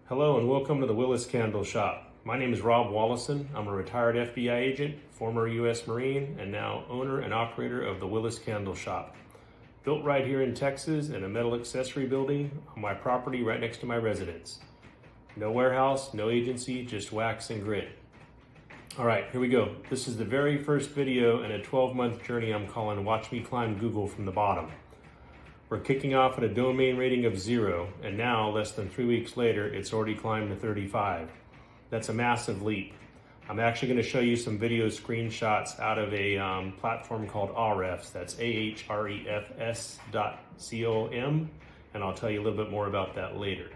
Hello and welcome to the Willis Candle Shop. My name is Rob Wallison. I'm a retired FBI agent, former U.S. Marine, and now owner and operator of the Willis Candle Shop. Built right here in Texas in a metal accessory building on my property right next to my residence. No warehouse, no agency, just wax and grit. All right, here we go. This is the very first video in a 12-month journey I'm calling Watch Me Climb Google from the Bottom. We're kicking off at a domain rating of 0, and now, less than 3 weeks later, it's already climbed to 35. That's a massive leap. I'm actually going to show you some video screenshots out of a platform called Ahrefs. That's ahrefs.com, and I'll tell you a little bit more about that later.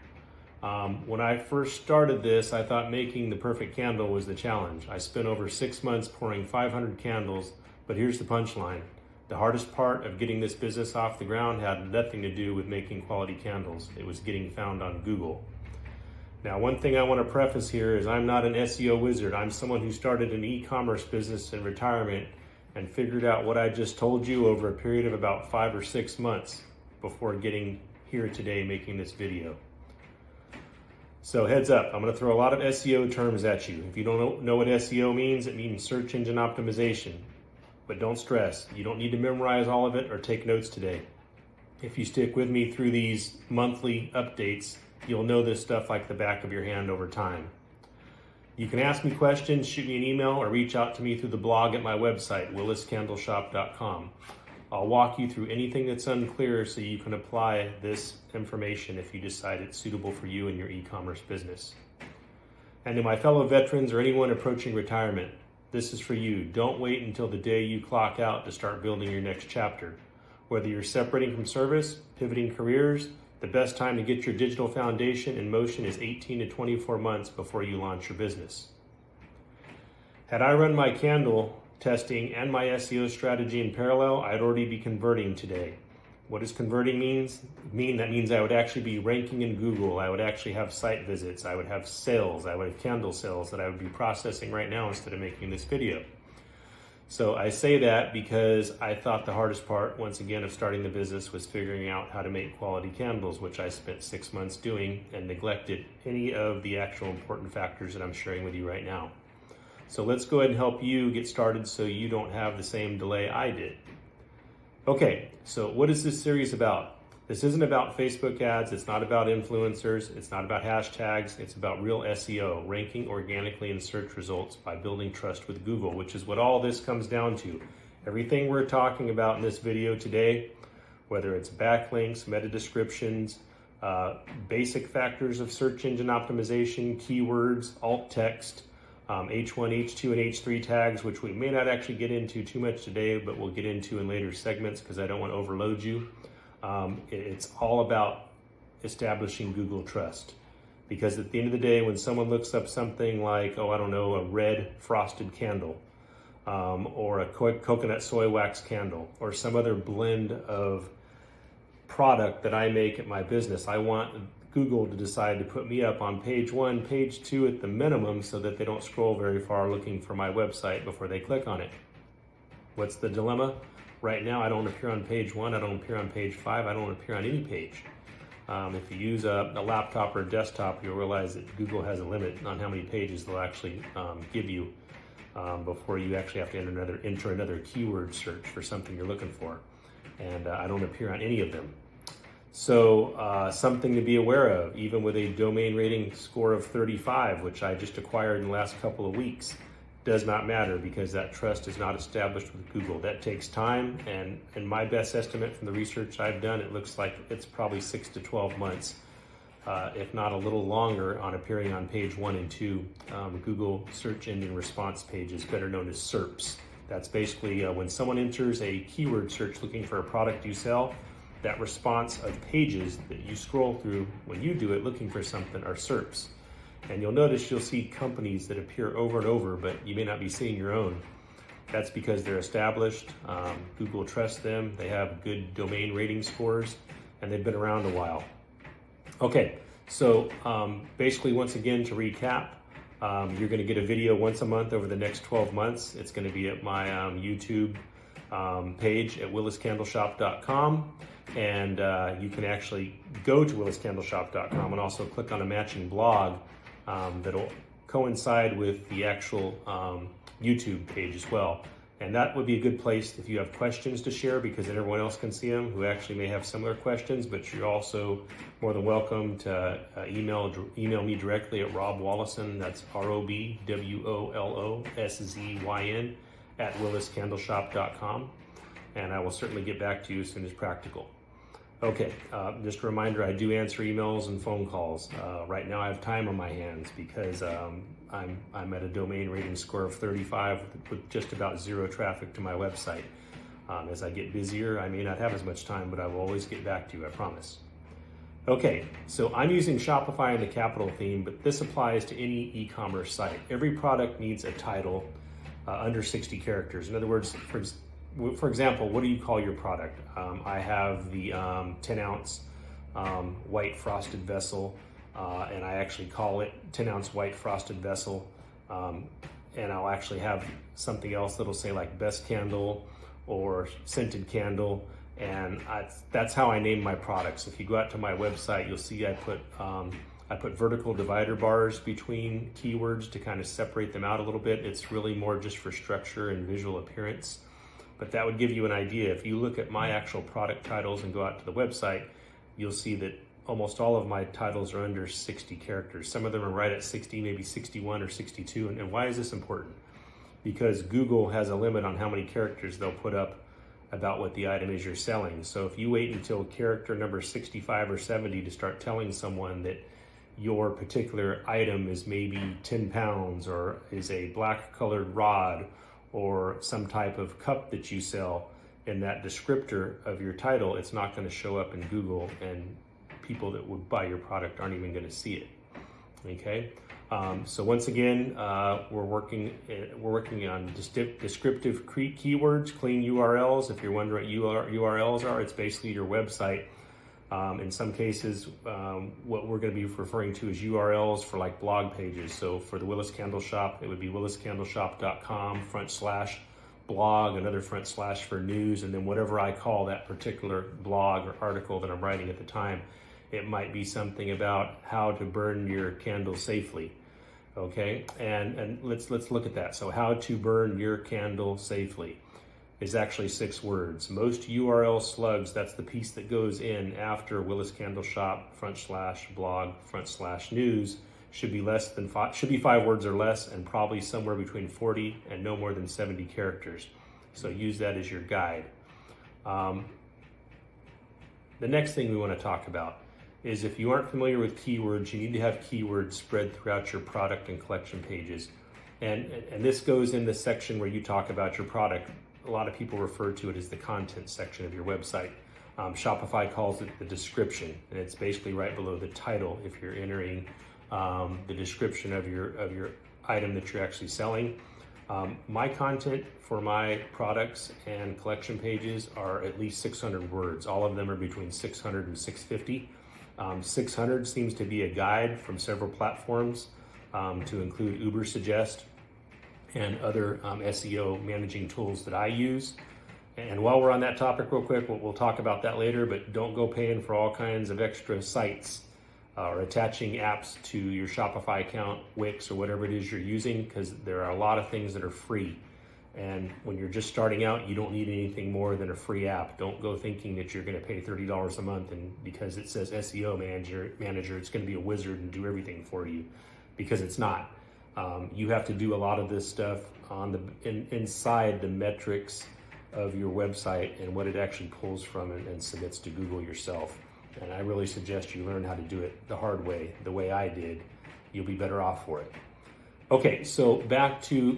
When I first started this, I thought making the perfect candle was the challenge. I spent over 6 months pouring 500 candles, but here's the punchline. The hardest part of getting this business off the ground had nothing to do with making quality candles. It was getting found on Google. Now, one thing I want to preface here is I'm not an SEO wizard. I'm someone who started an e-commerce business in retirement and figured out what I just told you over a period of about 5 or 6 months before getting here today making this video. So heads up, I'm going to throw a lot of SEO terms at you. If you don't know what SEO means, it means search engine optimization. But don't stress, you don't need to memorize all of it or take notes today. If you stick with me through these monthly updates, you'll know this stuff like the back of your hand over time. You can ask me questions, shoot me an email, or reach out to me through the blog at my website, williscandleshop.com. I'll walk you through anything that's unclear so you can apply this information if you decide it's suitable for you and your e-commerce business. And to my fellow veterans or anyone approaching retirement, this is for you. Don't wait until the day you clock out to start building your next chapter. Whether you're separating from service, pivoting careers, the best time to get your digital foundation in motion is 18 to 24 months before you launch your business. Had I run my candle testing and my SEO strategy in parallel, I'd already be converting today. What does converting mean? That means I would actually be ranking in Google. I would actually have site visits. I would have sales. I would have candle sales that I would be processing right now instead of making this video. So I say that because I thought the hardest part, once again, of starting the business was figuring out how to make quality candles, which I spent 6 months doing and neglected any of the actual important factors that I'm sharing with you right now. So let's go ahead and help you get started so you don't have the same delay I did. Okay, so what is this series about? This isn't about Facebook ads, it's not about influencers, it's not about hashtags, it's about real SEO, ranking organically in search results by building trust with Google, which is what all this comes down to. Everything we're talking about in this video today, whether it's backlinks, meta descriptions, basic factors of search engine optimization, keywords, alt text, H1, H2, and H3 tags, which we may not actually get into too much today, but we'll get into in later segments because I don't want to overload you. It's all about establishing Google trust. Because at the end of the day, when someone looks up something like, a red frosted candle, or a coconut soy wax candle, or some other blend of product that I make at my business, I want Google to decide to put me up on page 1, page 2 at the minimum so that they don't scroll very far looking for my website before they click on it. What's the dilemma? Right now, I don't appear on page 1, I don't appear on page 5, I don't appear on any page. If you use a laptop or a desktop, you'll realize that Google has a limit on how many pages they'll actually give you before you actually have to enter another keyword search for something you're looking for. And I don't appear on any of them. So something to be aware of, even with a domain rating score of 35, which I just acquired in the last couple of weeks, does not matter because that trust is not established with Google. That takes time, and in my best estimate from the research I've done, it looks like it's probably 6 to 12 months, if not a little longer, on appearing on page 1 and 2, Google search engine response pages, better known as SERPs. That's basically when someone enters a keyword search looking for a product you sell, that response of pages that you scroll through when you do it looking for something are SERPs. And you'll notice you'll see companies that appear over and over, but you may not be seeing your own. That's because they're established, Google trusts them, they have good domain rating scores, and they've been around a while. Okay, so basically once again to recap, you're gonna get a video once a month over the next 12 months. It's gonna be at my YouTube page at williscandleshop.com. And you can actually go to williscandleshop.com and also click on a matching blog that'll coincide with the actual YouTube page as well. And that would be a good place if you have questions to share, because then everyone else can see them who actually may have similar questions. But you're also more than welcome to email me directly at Rob Wallison, that's ROBWOLOSZYN at williscandleshop.com. And I will certainly get back to you as soon as practical. Okay, just a reminder, I do answer emails and phone calls. Right now I have time on my hands because I'm at a domain rating score of 35 with just about zero traffic to my website. As I get busier, I may not have as much time, but I will always get back to you, I promise. Okay, so I'm using Shopify in the capital theme, but this applies to any e-commerce site. Every product needs a title under 60 characters. In other words, for example, what do you call your product? I have the 10-ounce white frosted vessel, and I actually call it 10-ounce white frosted vessel. And I'll actually have something else that'll say like best candle or scented candle. And that's how I name my products. If you go out to my website, you'll see I put vertical divider bars between keywords to kind of separate them out a little bit. It's really more just for structure and visual appearance. But that would give you an idea. If you look at my actual product titles and go out to the website, you'll see that almost all of my titles are under 60 characters. Some of them are right at 60, maybe 61 or 62. And why is this important? Because Google has a limit on how many characters they'll put up about what the item is you're selling. So if you wait until character number 65 or 70 to start telling someone that your particular item is maybe 10 pounds or is a black colored rod or some type of cup that you sell, in that descriptor of your title, it's not going to show up in Google, and people that would buy your product aren't even going to see it. Okay, so once again, we're working on descriptive keywords, clean URLs. If you're wondering what URLs are, it's basically your website. In some cases, what we're going to be referring to as URLs for like blog pages. So for the Willis Candle Shop, it would be williscandleshop.com/blog, another / for news, and then whatever I call that particular blog or article that I'm writing at the time. It might be something about how to burn your candle safely. Okay, and let's look at that. So how to burn your candle safely is actually 6 words. Most URL slugs, that's the piece that goes in after Willis Candle Shop /blog /news, should be 5 words or less, and probably somewhere between 40 and no more than 70 characters. So use that as your guide. The next thing we want to talk about is, if you aren't familiar with keywords, you need to have keywords spread throughout your product and collection pages. And this goes in the section where you talk about your product. A lot of people refer to it as the content section of your website. Shopify calls it the description, and it's basically right below the title if you're entering the description of your item that you're actually selling. My content for my products and collection pages are at least 600 words. All of them are between 600 and 650. 600 seems to be a guide from several platforms, to include Ubersuggest and other SEO managing tools that I use. And while we're on that topic real quick, we'll talk about that later, but don't go paying for all kinds of extra sites or attaching apps to your Shopify account, Wix, or whatever it is you're using, because there are a lot of things that are free. And when you're just starting out, you don't need anything more than a free app. Don't go thinking that you're going to pay $30 a month, and because it says SEO manager, it's going to be a wizard and do everything for you, because it's not. You have to do a lot of this stuff inside the metrics of your website and what it actually pulls from and submits to Google yourself. And I really suggest you learn how to do it the hard way, the way I did. You'll be better off for it. Okay, so back to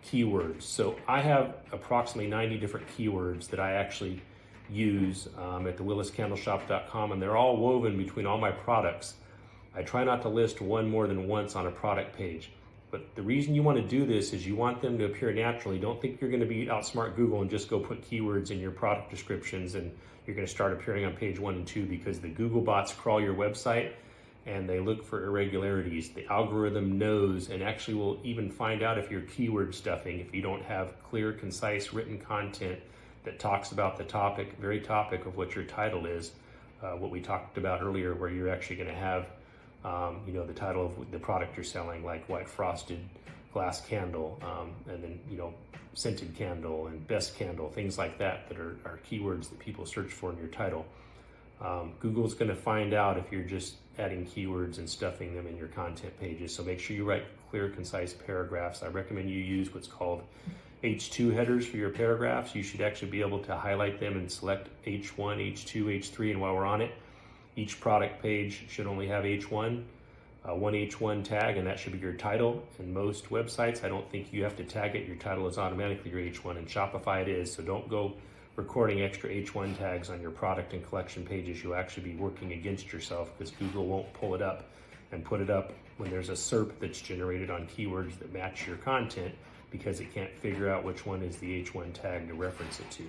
keywords. So I have approximately 90 different keywords that I actually use at the williscandleshop.com, and they're all woven between all my products. I try not to list one more than once on a product page. But the reason you want to do this is you want them to appear naturally. Don't think you're going to be outsmart Google and just go put keywords in your product descriptions and you're going to start appearing on page 1 and 2, because the Google bots crawl your website and they look for irregularities. The algorithm knows and actually will even find out if you're keyword stuffing if you don't have clear, concise written content that talks about the topic, very topic of what your title is, what we talked about earlier, where you're actually going to have, the title of the product you're selling, like white frosted glass candle, and then, scented candle and best candle, things like that are keywords that people search for in your title. Google's going to find out if you're just adding keywords and stuffing them in your content pages. So make sure you write clear, concise paragraphs. I recommend you use what's called H2 headers for your paragraphs. You should actually be able to highlight them and select H1, H2, H3. And while we're on it, each product page should only have H1, one H1 tag, and that should be your title. In most websites, I don't think you have to tag it. Your title is automatically your H1. In Shopify it is, so don't go recording extra H1 tags on your product and collection pages. You'll actually be working against yourself because Google won't pull it up and put it up when there's a SERP that's generated on keywords that match your content, because it can't figure out which one is the H1 tag to reference it to.